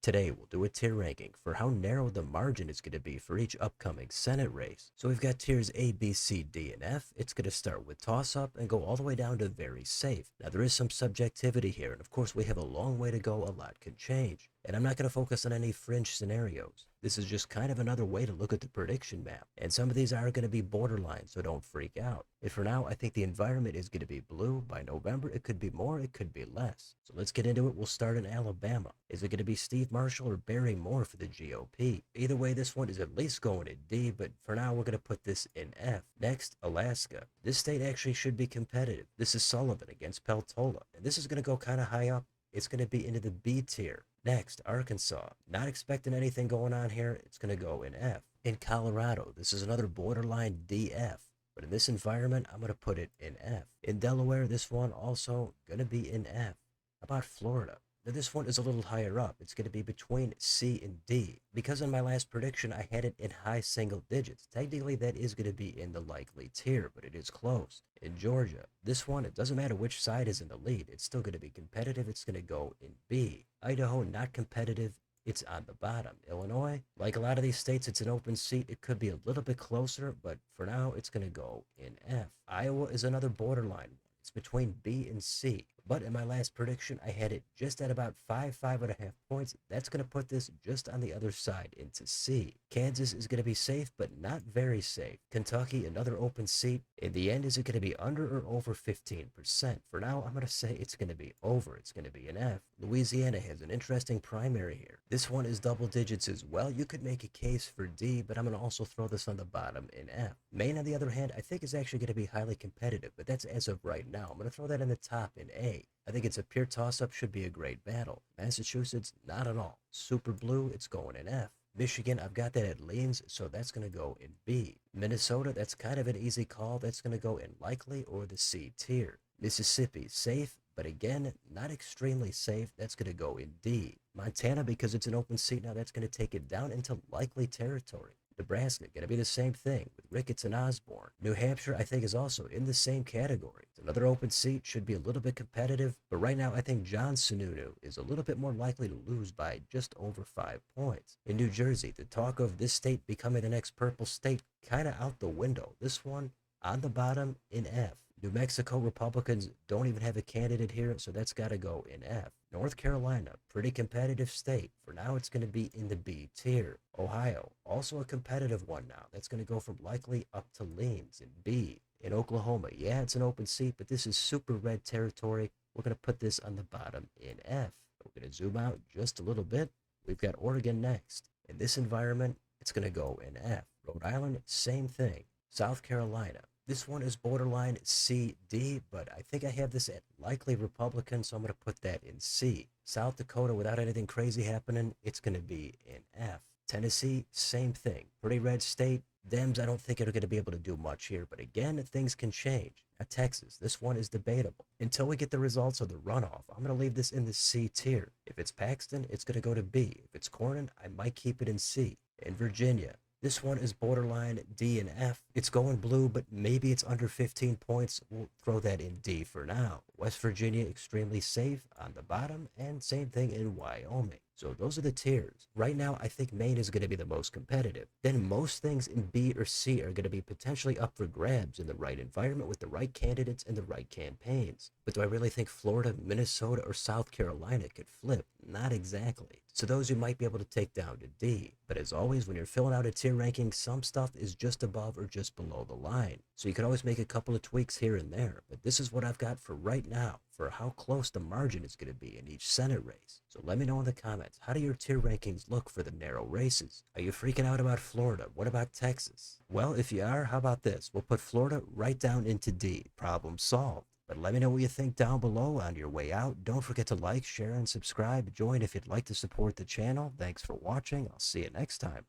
Today, we'll do a tier ranking for how narrow the margin is going to be for each upcoming Senate race. So we've got tiers A, B, C, D, and F. It's going to start with toss-up and go all the way down to very safe. Now, there is some subjectivity here, and of course, we have a long way to go. A lot can change. And I'm not going to focus on any fringe scenarios. This is just kind of another way to look at the prediction map. And some of these are going to be borderline, so don't freak out. And for now, I think the environment is going to be blue. By November, it could be more, it could be less. So let's get into it. We'll start in Alabama. Is it going to be Steve Marshall or Barry Moore for the GOP? Either way, this one is at least going in D, but for now, we're going to put this in F. Next, Alaska. This state actually should be competitive. This is Sullivan against Peltola. And this is going to go kind of high up. It's going to be into the B tier. Next, Arkansas. Not expecting anything going on here. It's going to go in F. In Colorado, this is another borderline DF. But in this environment, I'm going to put it in F. In Delaware, this one also going to be in F. How about Florida? Now this one is a little higher up. It's going to be between C and D. Because in my last prediction, I had it in high single digits. Technically, that is going to be in the likely tier, but it is close. In Georgia, this one, it doesn't matter which side is in the lead. It's still going to be competitive. It's going to go in B. Idaho, not competitive. It's on the bottom. Illinois, like a lot of these states, it's an open seat. It could be a little bit closer, but for now, it's going to go in F. Iowa is another borderline. It's between B and C. But in my last prediction, I had it just at about 5.5 points. That's going to put this just on the other side into C. Kansas is going to be safe, but not very safe. Kentucky, another open seat. In the end, is it going to be under or over 15%? For now, I'm going to say it's going to be over. It's going to be an F. Louisiana has an interesting primary here. This one is double digits as well. You could make a case for D, but I'm going to also throw this on the bottom in F. Maine, on the other hand, I think is actually going to be highly competitive, but that's as of right now. I'm going to throw that in the top in A. I think it's a pure toss-up, should be a great battle. Massachusetts, not at all. Super blue, it's going in F. Michigan, I've got that at leans, so that's going to go in B. Minnesota, that's kind of an easy call. That's going to go in likely or the C tier. Mississippi, safe, but again, not extremely safe. That's going to go in D. Montana, because it's an open seat now, that's going to take it down into likely territory. Nebraska, going to be the same thing with Ricketts and Osborne. New Hampshire, I think, is also in the same category. It's another open seat, should be a little bit competitive, but right now I think John Sununu is a little bit more likely to lose by just over 5 points. In New Jersey, the talk of this state becoming the next purple state kind of out the window. This one on the bottom in F. New Mexico, Republicans don't even have a candidate here, so that's got to go in F. North Carolina, pretty competitive state. For now, it's going to be in the B tier. Ohio, also a competitive one now. That's going to go from likely up to leans in B. In Oklahoma, yeah, it's an open seat, but this is super red territory. We're going to put this on the bottom in F. We're going to zoom out just a little bit. We've got Oregon next. In this environment, it's going to go in F. Rhode Island, same thing. South Carolina. This one is borderline C, D, but I think I have this at likely Republican, so I'm going to put that in C. South Dakota, without anything crazy happening, it's going to be in F. Tennessee, same thing. Pretty red state. Dems, I don't think are going to be able to do much here, but again, things can change. Now, Texas, this one is debatable. Until we get the results of the runoff, I'm going to leave this in the C tier. If it's Paxton, it's going to go to B. If it's Cornyn, I might keep it in C. In Virginia, this one is borderline D and F. It's going blue, but maybe it's under 15 points. We'll throw that in D for now. West Virginia, extremely safe on the bottom, and same thing in Wyoming. So those are the tiers. Right now, I think Maine is going to be the most competitive. Then most things in B or C are going to be potentially up for grabs in the right environment with the right candidates and the right campaigns. But do I really think Florida, Minnesota, or South Carolina could flip? Not exactly. So those you might be able to take down to D. But as always, when you're filling out a tier ranking, some stuff is just above or just below the line. So you can always make a couple of tweaks here and there. But this is what I've got for right now, for how close the margin is going to be in each Senate race. So let me know in the comments, how do your tier rankings look for the narrow races? Are you freaking out about Florida? What about Texas? Well, if you are, how about this? We'll put Florida right down into D. Problem solved. But let me know what you think down below on your way out. Don't forget to like, share, and subscribe. Join if you'd like to support the channel. Thanks for watching. I'll see you next time.